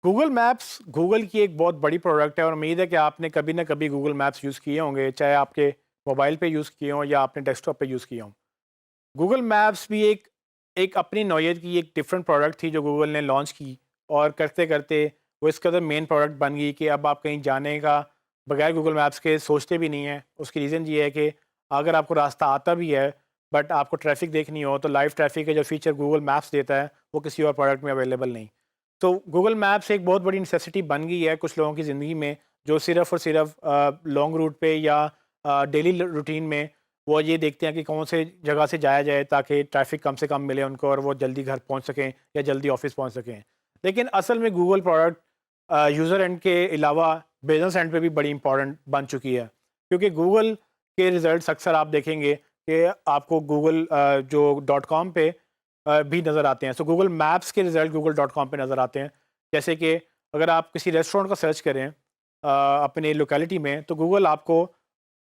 Google maps Google کی ایک بہت بڑی پروڈکٹ ہے اور امید ہے کہ آپ نے کبھی نہ کبھی گوگل میپس یوز کیے ہوں گے، چاہے آپ کے موبائل پہ یوز کیے ہوں یا آپ نے ڈیسک ٹاپ پہ یوز کیے ہوں۔ گوگل میپس بھی ایک اپنی نوعیت کی ایک ڈفرینٹ پروڈکٹ تھی جو گوگل نے لانچ کی، اور کرتے کرتے وہ اس قدر مین پروڈکٹ بن گئی کہ اب آپ کہیں جانے کا بغیر گوگل میپس کے سوچتے بھی نہیں ہیں۔ اس کی ریزن یہ ہے کہ اگر آپ کو راستہ آتا بھی ہے بٹ آپ کو ٹریفک دیکھنی ہو تو لائیو ٹریفک کا جو فیچر گوگل میپس دیتا ہے وہ کسی اور پروڈکٹ میں اویلیبل نہیں۔ تو گوگل میپس ایک بہت بڑی نیسیسٹی بن گئی ہے کچھ لوگوں کی زندگی میں، جو صرف اور صرف لانگ روٹ پہ یا ڈیلی روٹین میں وہ یہ دیکھتے ہیں کہ کون سے جگہ سے جایا جائے تاکہ ٹریفک کم سے کم ملے ان کو اور وہ جلدی گھر پہنچ سکیں یا جلدی آفس پہنچ سکیں۔ لیکن اصل میں گوگل پروڈکٹ یوزر اینڈ کے علاوہ بزنس اینڈ پہ بھی بڑی امپورٹنٹ بن چکی ہے، کیونکہ گوگل کے ریزلٹس اکثر آپ دیکھیں گے کہ آپ کو گوگل جو ڈاٹ کام پہ بھی نظر آتے ہیں۔ سو گوگل میپس کے ریزلٹ گوگل ڈاٹ کام پہ نظر آتے ہیں۔ جیسے کہ اگر آپ کسی ریسٹورینٹ کا سرچ کریں اپنے لوکیلٹی میں، تو گوگل آپ کو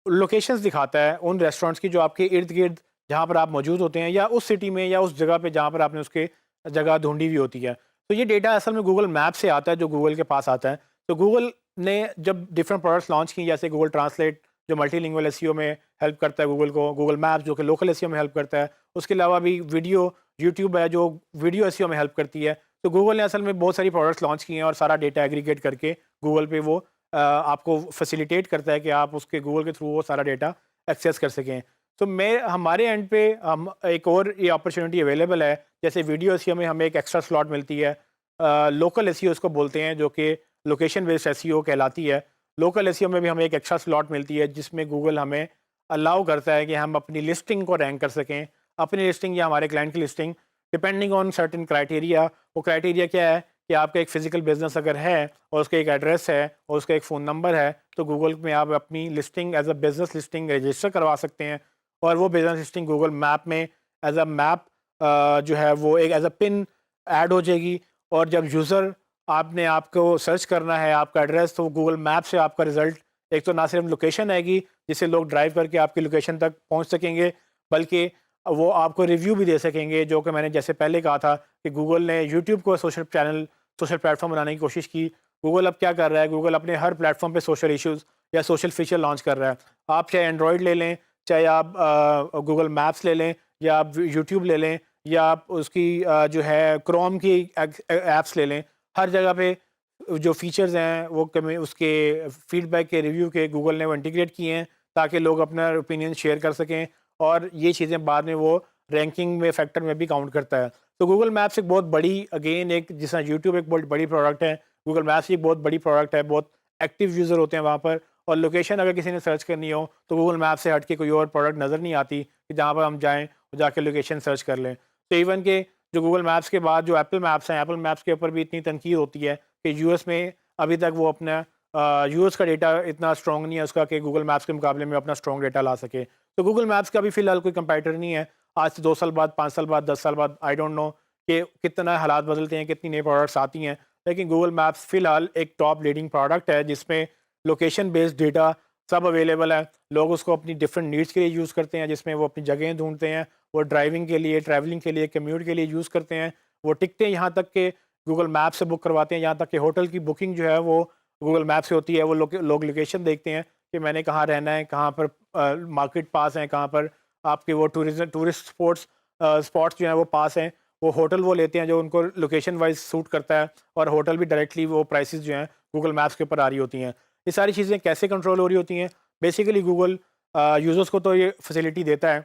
لوکیشنز دکھاتا ہے ان ریسٹورینٹس کی جو آپ کے ارد گرد جہاں پر آپ موجود ہوتے ہیں، یا اس سٹی میں یا اس جگہ پہ جہاں پر آپ نے اس کے جگہ ڈھونڈی ہوئی ہوتی ہے۔ تو یہ ڈیٹا اصل میں گوگل میپ سے آتا ہے جو گوگل کے پاس آتا ہے۔ تو گوگل نے جب ڈفرینٹ پروڈکٹس لانچ کی، جیسے گوگل ٹرانسلیٹ جو ملٹی لنگول ایس ای او میں ہیلپ کرتا ہے گوگل کو، گوگل میپس جو کہ لوکل ایس ای او میں ہیلپ کرتا ہے، اس کے علاوہ بھی ویڈیو یوٹیوب ہے جو ویڈیو ایس ای او میں ہیلپ کرتی ہے۔ تو گوگل نے اصل میں بہت ساری پروڈکٹس لانچ کیے ہیں اور سارا ڈیٹا ایگریگیٹ کر کے گوگل پہ وہ آپ کو فیسیلیٹیٹ کرتا ہے کہ آپ اس کے گوگل کے تھرو وہ سارا ڈیٹا ایکسیس کر سکیں۔ تو ہمارے اینڈ پہ ہم ایک اور یہ اپرچونیٹی اویلیبل ہے، جیسے ویڈیو ایس ای او میں ہمیں ایک ایکسٹرا سلاٹ ملتی ہے، لوکل ایس ای او اس کو بولتے ہیں، جو کہ لوکیشن بیسڈ ایس ای او کہلاتی ہے۔ لوکل ایس ای او میں بھی ہمیں ایک ایکسٹرا سلاٹ ملتی ہے جس میں گوگل ہمیں الاؤ کرتا ہے کہ ہم اپنی لسٹنگ کو رینک کر سکیں، اپنی لسٹنگ یا ہمارے کلائنٹ کی listing depending on certain criteria. وہ کرائٹیریا کیا ہے کہ آپ کا ایک فزیکل بزنس اگر ہے اور اس کا ایک ایڈریس ہے اور اس کا ایک فون نمبر ہے، تو گوگل میں آپ اپنی listing as a business listing register کروا سکتے ہیں، اور وہ بزنس لسٹنگ گوگل میپ میں ایز اے میپ جو ہے وہ ایک ایز اے پن ایڈ ہو جائے گی۔ اور جب یوزر آپ کو سرچ کرنا ہے آپ کا ایڈریس، تو گوگل میپ سے آپ کا رزلٹ ایک تو نہ صرف لوکیشن آئے گی جس سے لوگ ڈرائیو کر کے آپ کی لوکیشن تک پہنچ سکیں گے، بلکہ وہ آپ کو ریویو بھی دے سکیں گے، جو کہ میں نے جیسے پہلے کہا تھا کہ گوگل نے یوٹیوب کو سوشل پلیٹ فارم بنانے کی کوشش کی۔ گوگل اب کیا کر رہا ہے، گوگل اپنے ہر پلیٹ فارم پہ سوشل ایشوز یا سوشل فیچر لانچ کر رہا ہے۔ آپ چاہے اینڈرائڈ لے لیں، چاہے آپ گوگل میپس لے لیں، یا آپ یوٹیوب لے لیں، یا آپ اس کی جو ہے کروم کی ایپس لے لیں، ہر جگہ پہ جو فیچرز ہیں وہ اس کے فیڈ بیک کے ریویو کے گوگل نے وہ انٹیگریٹ کیے ہیں تاکہ لوگ اپنا اوپینین شیئر کر سکیں، اور یہ چیزیں بعد میں وہ رینکنگ میں فیکٹر میں بھی کاؤنٹ کرتا ہے۔ تو گوگل میپس ایک بہت بڑی اگین ایک جس طرح یوٹیوب ایک بہت بڑی پروڈکٹ ہے، گوگل میپس ایک بہت بڑی پروڈکٹ ہے، بہت ایکٹیو یوزر ہوتے ہیں وہاں پر، اور لوکیشن اگر کسی نے سرچ کرنی ہو تو گوگل میپ سے ہٹ کے کوئی اور پروڈکٹ نظر نہیں آتی کہ جہاں پر ہم جائیں اور جا کے لوکیشن سرچ کر لیں۔ تو ایون کہ جو گوگل میپس کے بعد جو ایپل میپس ہیں، ایپل میپس کے اوپر بھی اتنی تنقید ہوتی ہے کہ یو ایس میں ابھی تک وہ اپنا یو ایس کا ڈیٹا اتنا اسٹرانگ نہیں ہے اس کا کہ گوگل میپس کے مقابلے میں اپنا اسٹرانگ ڈیٹا لا سکے۔ تو گوگل میپس کا بھی فی الحال کوئی کمپیٹر نہیں ہے۔ آج سے 2 سال بعد، 5 سال بعد، 10 سال بعد، آئی ڈونٹ نو کہ کتنا حالات بدلتے ہیں، کتنی نئے پروڈکٹس آتی ہیں، لیکن گوگل میپس فی الحال ایک ٹاپ لیڈنگ پروڈکٹ ہے جس میں لوکیشن بیسڈ ڈیٹا سب اویلیبل ہے۔ لوگ اس کو اپنی ڈفرینٹ نیڈس کے لیے یوز کرتے ہیں، جس میں وہ اپنی جگہیں ڈھونڈتے ہیں، وہ ڈرائیونگ کے لیے، ٹریولنگ کے لیے، کمیوٹ کے لیے یوز کرتے ہیں، وہ ٹکٹیں یہاں تک کہ گوگل میپ سے بک کرواتے ہیں، یہاں تک کہ ہوٹل کی بکنگ جو ہے وہ گوگل میپ سے ہوتی ہے۔ وہ لوگ لوکیشن دیکھتے ہیں کہ میں نے کہاں رہنا ہے، کہاں پر مارکیٹ پاس ہیں، کہاں پر آپ کے وہ ٹورسٹ اسپاٹس جو ہیں وہ پاس ہیں، وہ ہوٹل وہ لیتے ہیں جو ان کو لوکیشن وائز سوٹ کرتا ہے، اور ہوٹل بھی ڈائریکٹلی وہ پرائسز جو ہیں گوگل میپس کے اوپر آ رہی ہوتی ہیں۔ یہ ساری چیزیں کیسے کنٹرول ہو رہی ہوتی ہیں؟ بیسیکلی گوگل یوزرس کو تو یہ فیسلٹی دیتا ہے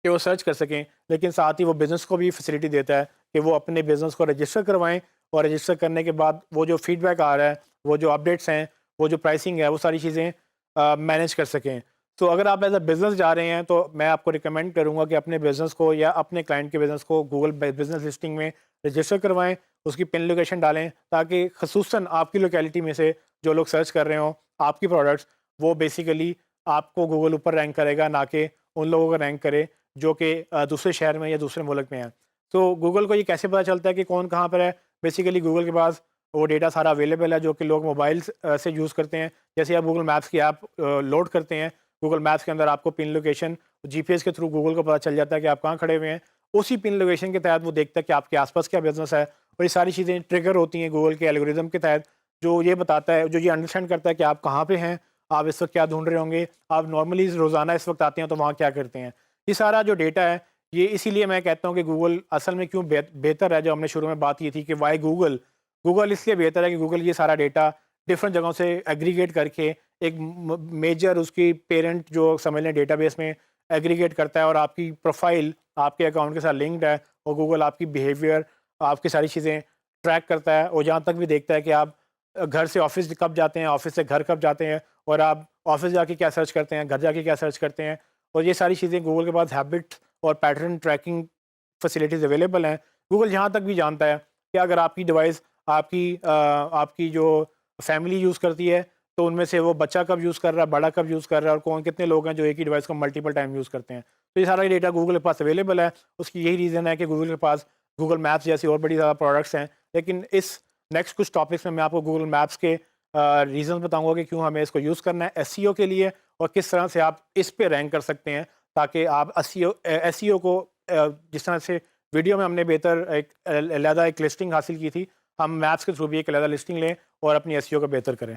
کہ وہ سرچ کر سکیں، لیکن ساتھ ہی وہ بزنس کو بھی فیسلٹی دیتا ہے کہ وہ اپنے بزنس کو رجسٹر کروائیں، اور رجسٹر کرنے کے بعد وہ جو فیڈ بیک آ رہا ہے، وہ جو اپڈیٹس ہیں، وہ جو پرائسنگ ہے، وہ ساری چیزیں مینیج کر سکیں۔ تو اگر آپ ایز اے بزنس جا رہے ہیں تو میں آپ کو ریکمینڈ کروں گا کہ اپنے بزنس کو یا اپنے کلائنٹ کے بزنس کو گوگل بزنس لسٹنگ میں رجسٹر کروائیں، اس کی پن لوکیشن ڈالیں، تاکہ خصوصاً آپ کی لوکیلٹی میں سے جو لوگ سرچ کر رہے ہوں آپ کی پروڈکٹس، وہ بیسیکلی آپ کو گوگل اوپر رینک کرے گا، نہ کہ ان لوگوں کو رینک کرے جو کہ دوسرے شہر میں یا دوسرے ملک میں ہیں۔ تو گوگل کو یہ کیسے پتہ چلتا ہے کہ کون کہاں پر ہے؟ بیسیکلی گوگل کے پاس وہ ڈیٹا سارا اویلیبل ہے جو کہ لوگ موبائل سے یوز کرتے ہیں۔ جیسے آپ گوگل میپس کی ایپ لوڈ کرتے ہیں، گوگل میپس کے اندر آپ کو پن لوکیشن جی پی ایس کے تھرو گوگل کو پتہ چل جاتا ہے کہ آپ کہاں کھڑے ہوئے ہیں۔ اسی پن لوکیشن کے تحت وہ دیکھتا ہے کہ آپ کے آس پاس کیا بزنس ہے، اور یہ ساری چیزیں ٹریگر ہوتی ہیں گوگل کے الگوریزم کے تحت، جو یہ بتاتا ہے، جو یہ انڈرسٹینڈ کرتا ہے کہ آپ کہاں پہ ہیں، آپ اس وقت کیا ڈھونڈ رہے ہوں گے، آپ نارملی روزانہ اس وقت آتے ہیں تو وہاں کیا کرتے ہیں. یہ سارا جو ڈیٹا ہے، یہ اسی لیے میں کہتا ہوں کہ گوگل اصل میں کیوں بہتر ہے. جو ہم نے شروع میں بات کی تھی کہ وائی گوگل، گوگل اس لیے بہتر ہے کہ گوگل یہ سارا ڈیٹا ڈفرینٹ جگہوں سے ایگریگیٹ کر کے ایک میجر اس کی پیرنٹ جو سمجھ لیں ڈیٹا بیس میں ایگریگیٹ کرتا ہے، اور آپ کی پروفائل آپ کے اکاؤنٹ کے ساتھ لنکڈ ہے، اور گوگل آپ کی بیہیویئر، آپ کی ساری چیزیں ٹریک کرتا ہے، اور جہاں تک بھی دیکھتا ہے کہ آپ گھر سے آفس کب جاتے ہیں، آفس سے گھر کب جاتے ہیں، اور آپ آفس جا کے کیا سرچ کرتے ہیں، گھر جا کے کیا سرچ کرتے ہیں. اور یہ ساری چیزیں گوگل کے پاس ہیبٹ اور پیٹرن ٹریکنگ فیسلٹیز اویلیبل ہیں. گوگل یہاں تک بھی جانتا ہے کہ اگر آپ کی ڈیوائس آپ کی جو فیملی یوز کرتی ہے تو ان میں سے وہ بچہ کب یوز کر رہا ہے، بڑا کب یوز کر رہا ہے، اور کون کتنے لوگ ہیں جو ایک ہی ڈیوائس کو ملٹیپل ٹائم یوز کرتے ہیں. تو یہ سارا ڈیٹا گوگل کے پاس اویلیبل ہے. اس کی یہی ریزن ہے کہ گوگل کے پاس گوگل میپس جیسی اور بڑی زیادہ پروڈکٹس ہیں. لیکن اس نیکسٹ کچھ ٹاپکس میں آپ کو گوگل میپس کے ریزنز بتاؤں گا کہ کیوں ہمیں اس کو یوز کرنا ہے ایس سی او کے لیے، اور کس طرح سے آپ اس پہ رینک کر سکتے ہیں تاکہ آپ ایس سی او کو جس طرح سے ویڈیو میں ہم نے بہتر ایک علیحدہ ایک لسٹنگ حاصل کی تھی، ہم میپس کے تھرو بھی ایک علیحدہ لسٹنگ لیں اور اپنی ایس سی او کو بہتر کریں.